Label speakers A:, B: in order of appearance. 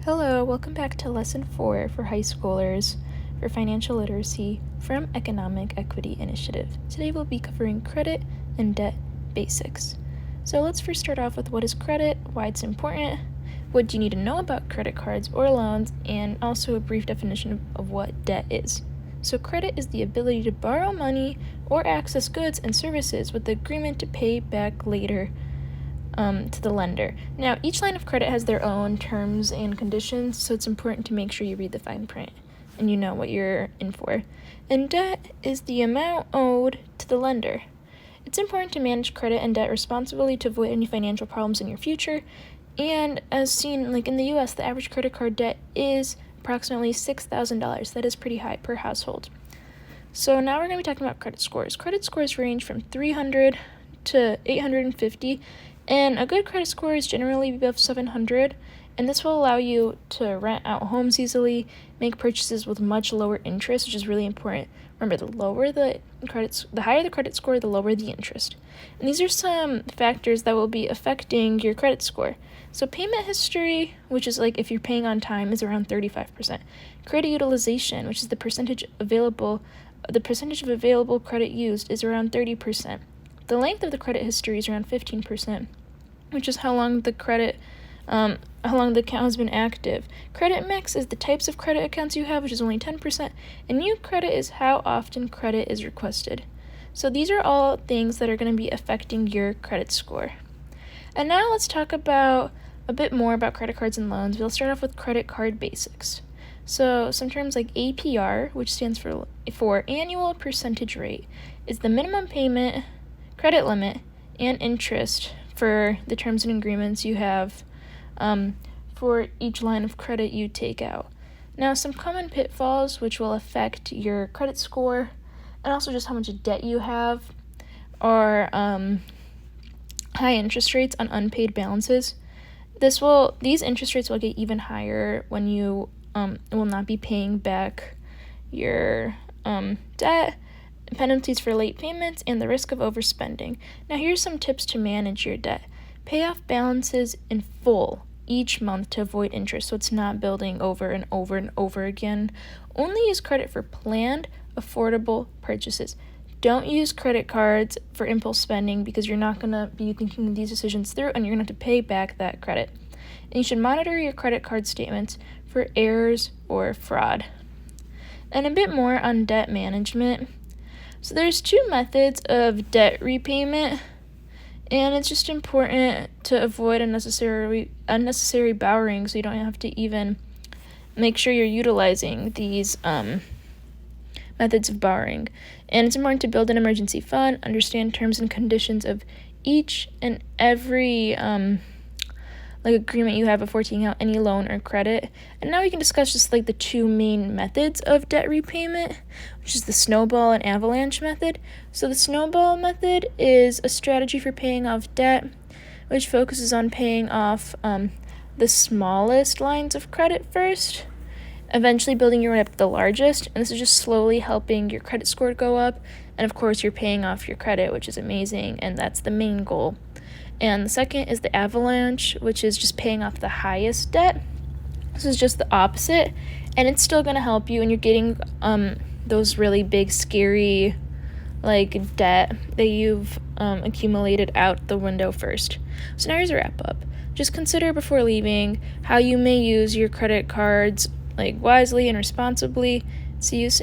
A: Hello, welcome back to Lesson 4 for high schoolers for financial literacy from Economic Equity Initiative. Today we'll be covering credit and debt basics. So let's first start off with what is credit, why it's important, what do you need to know about credit cards or loans, and also a brief definition of what debt is. So credit is the ability to borrow money or access goods and services with the agreement to pay back later to the lender. Now, each line of credit has their own terms and conditions, so it's important to make sure you read the fine print and you know what you're in for. And debt is the amount owed to the lender. It's important to manage credit and debt responsibly to avoid any financial problems in your future. And as seen, like in the US, the average credit card debt is approximately $6,000. That is pretty high per household. So now we're going to be talking about credit scores. Credit scores range from 300 to 850. And a good credit score is generally above 700, and this will allow you to rent out homes easily, make purchases with much lower interest, which is really important. Remember, the higher the credit score, the lower the interest. And these are some factors that will be affecting your credit score. So payment history, which is like if you're paying on time, is around 35%. Credit utilization, which is the percentage of available credit used, is around 30%. The length of the credit history is around 15%, which is how long the account has been active. Credit mix is the types of credit accounts you have, which is only 10%, and new credit is how often credit is requested. So these are all things that are going to be affecting your credit score. And now let's talk about a bit more about credit cards and loans. We'll start off with credit card basics. So some terms like APR, which stands for annual percentage rate, is the minimum payment, credit limit, and interest for the terms and agreements you have for each line of credit you take out. Now, some common pitfalls which will affect your credit score and also just how much debt you have are high interest rates on unpaid balances. These interest rates will get even higher when you will not be paying back your debt, penalties for late payments, and the risk of overspending. Now, here's some tips to manage your debt. Pay off balances in full each month to avoid interest, so it's not building over and over and over again. Only use credit for planned, affordable purchases. Don't use credit cards for impulse spending because you're not going to be thinking these decisions through and you're going to have to pay back that credit. And you should monitor your credit card statements for errors or fraud. And a bit more on debt management. So there's two methods of debt repayment, and it's just important to avoid unnecessary borrowing so you don't have to even make sure you're utilizing these methods of borrowing. And it's important to build an emergency fund, understand terms and conditions of each and every agreement you have before taking out any loan or credit. And now we can discuss just the two main methods of debt repayment, which is the snowball and avalanche method. So the snowball method is a strategy for paying off debt, which focuses on paying off the smallest lines of credit first, eventually building your way up to the largest. And this is just slowly helping your credit score go up. And of course, you're paying off your credit, which is amazing, and that's the main goal. And the second is the avalanche, which is just paying off the highest debt. This is just the opposite, and it's still going to help you, and you're getting those really big, scary, debt that you've accumulated out the window first. So now here's a wrap-up. Just consider before leaving how you may use your credit cards wisely and responsibly. See you soon.